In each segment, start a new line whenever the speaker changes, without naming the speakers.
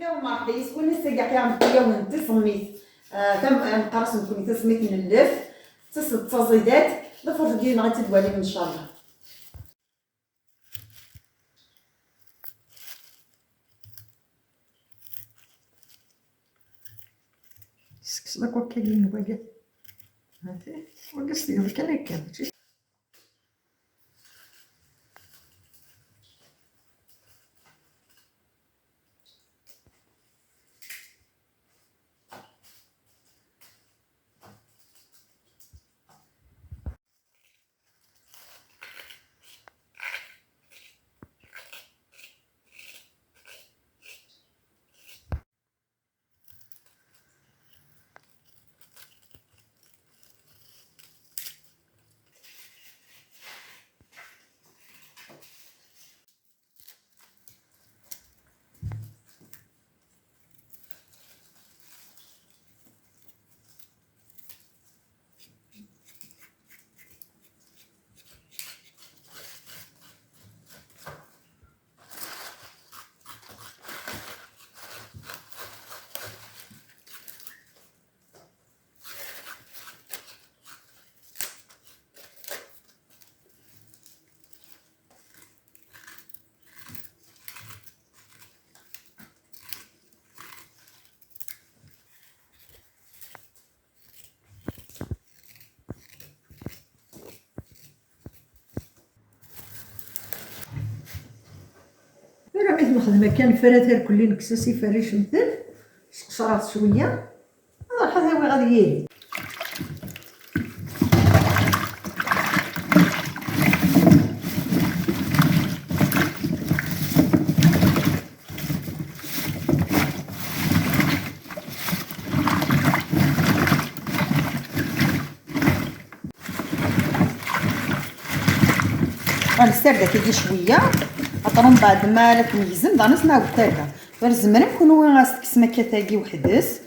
لا ومرحبا يسكن الساقع كاع مكيه ونتي سميت تم نقرص نكون تسميت من اللف تصيدات ضفر ديالنا غتدوالي ان شاء الله.
سكسلك وكاين باقي هاتي وقصتي ديك انا كان راه ميت الخدمه كان فراتير كلي نكساسي فريش مثل قشرات شويه هذا هو غادي يلي
غنسترد كيجي شويه اطرون بعد ما لا تنهزم دا نصنعو التاكا غير الزمره نكونو غاستكسما كتاكي وحدس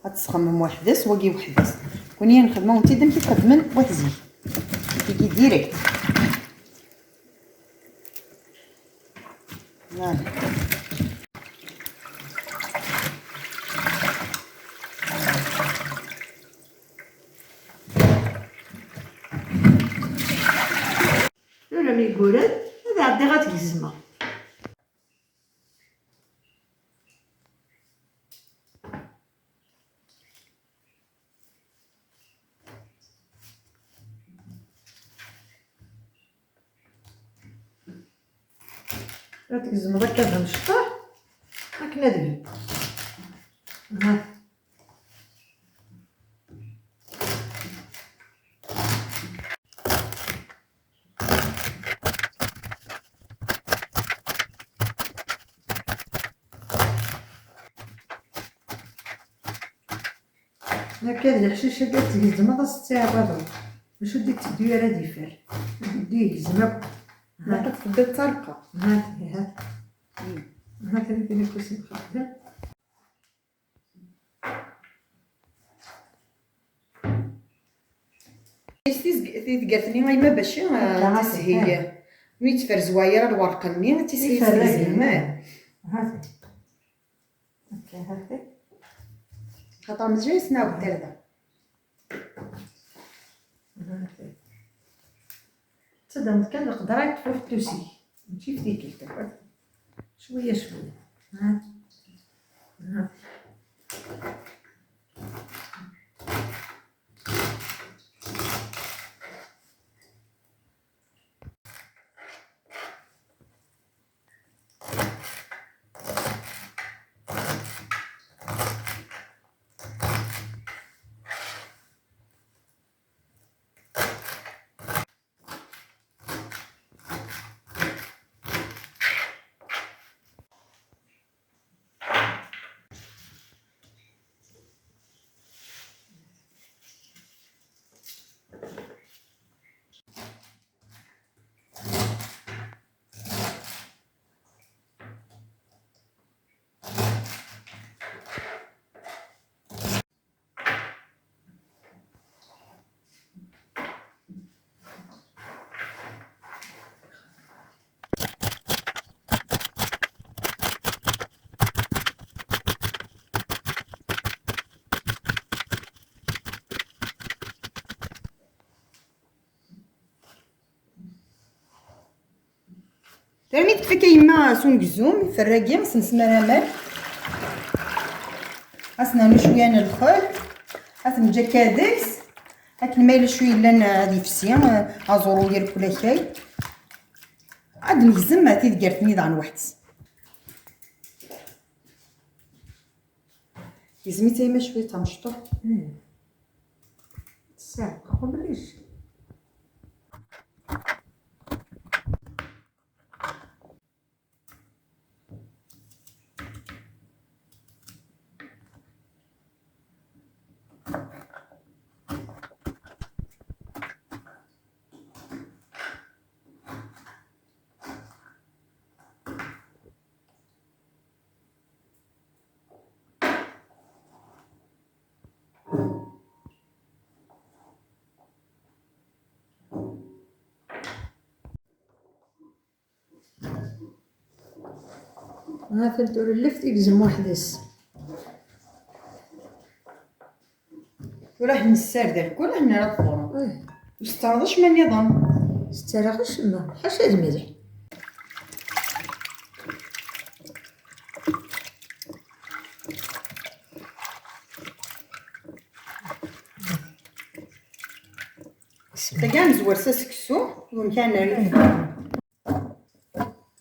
غتسخمم وحدس وكي وحدس كوني نخدمو وانتي دم كتخدمن وتزيد كيجي ديريكت فوالا.
راه مي يقولن هذا عندي غتهزمها راه تهزم غير كذا نشطح راك نادبي ها هكا الحشيشه كتهزم هذا 6 ساعات هذا باش ديك تدوي راه ديفير ديه يهزمك
ها كتبدا تالقه
هات هات اللي فين الكرسي مخدم
تيتقاتني غيما باش تسهي مي تفر زوايره الورق ني تسهي زعما
هاتي هكا هاتي
خاطر مزيان يسناو الترده
هاتي تصدق كان القدره يطفو في التوسي ماشي في ديك الكفر شويه شويه هات هات
تراني تفك يما سون قزوم فراكي سنسمر مال اسنا شويه انا الخل اسنا جا كادكس هاك المال شويه لان هادي فسيا ازورو ديال كل شيء عاد نهزم هاتي دقرتني ضعن واحد يزميتي ما شويه تنشطو
الساعة خبريش. ها تندور اللفت يقزم وحدس.
وراه نسار داك كله هنا راه طورو
ايه
واش تعرضش من نظام
استرغش ما حاش الملح.
تا كاع مزور سكسو وكان ريح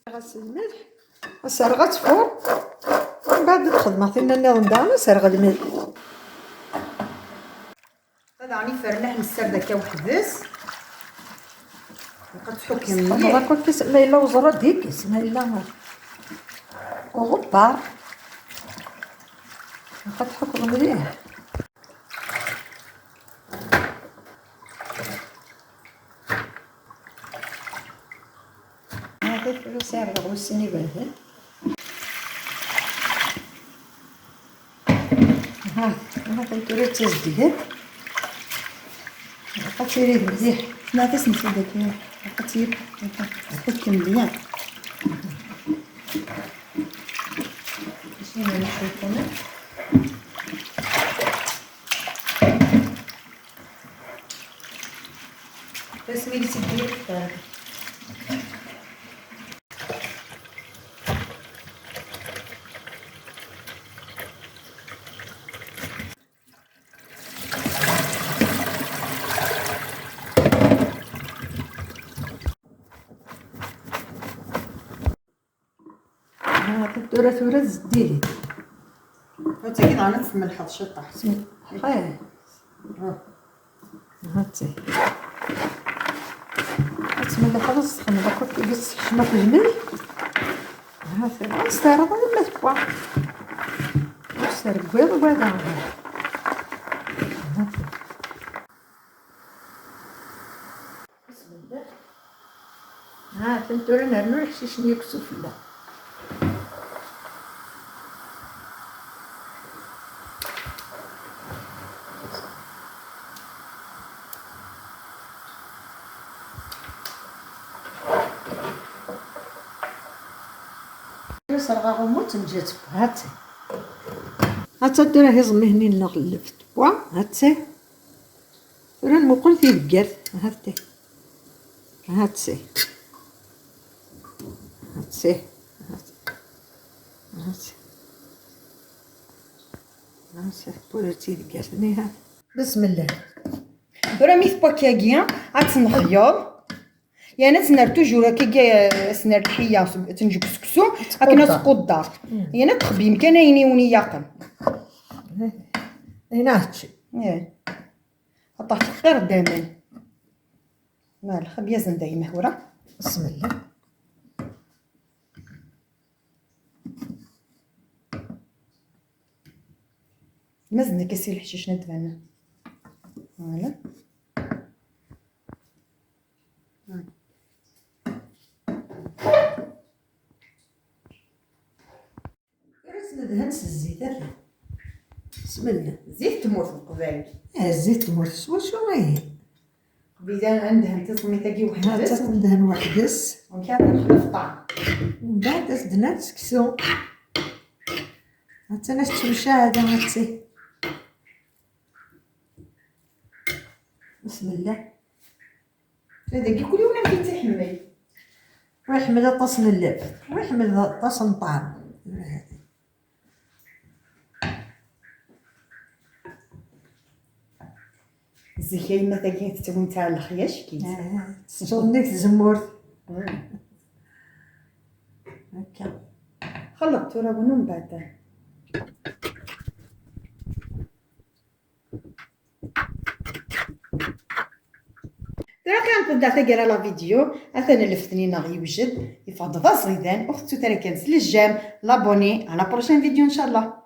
غسل الملح سرغت فور من بعد الخدمة ثنا نظام دانا سرغ الملح.
هذا راني فرنح نسار داك وحدس بقات تحك
ما
مليح
كنت تسمى إلا وزرة ديك اسمها إلا وغبار بقات تحك مليح. هذا في سرغ والسني باردة. ها تنتوري تزديد بقات يريد مليح.
ما تسمع داك بقات تحك مليح
شنو نشوف أنا
بس ملي تدير
ها تنتوري ثورة زديدي
هاتي كي انا تسمى الحظ شطح
خير هاتي تسمى اللي خلاص خلنا باكل بس حشمة في الملح. هاتي نستعرض ولا تبوا نستعرض بيض وبيض هاتي بسم الله. ها تنتوري نرنو الحشيش نيكسو في الله. سرغا غموت نجات هاتي هاتي دير هي زمهني نغلفت بوا هاتي راه المقول تيبقات هاتي هاتي هاتي هاتي هاتي بوا تيبقاتني ها بسم الله.
راه ميث باكاكيا عاد تنخيض يعني تنر توجور كي سنر الحيه تنجيب سكسو هاكنا تقدر يعني تخبي مكان ينيوني يقم
هنا هاتشي
حطها غير دائما مال خبيزن دايما ورا
بسم الله.
مازن كيسير الحشيش ندفنا فوالا
ندهنس الزيت هذا بسم الله.
زيت تمر في القبايل
الزيت تمر شو هي
بدانا ندهن تصمي تاكي
ها
وحدس
تندهن وحدس
وكان نخلف طعم
من بعد تدنا تسكسو حتى ناس تمشاهدة هاتي بسم الله.
هذا كي كل يوم كي تحمل
ويحمل طاس من اللب ويحمل طاس من الطعام.
الزكايمة تاكي تتون تاع الخياش كيت.
تصوني تزمورت هكا.
خلطتو راه من بعد. كانت بدات كرا لا فيديو اثنا لفتني ناغ يوجد يفضل صيدان اختو ترى كانت للجام لابوني على بروشين فيديو ان شاء الله.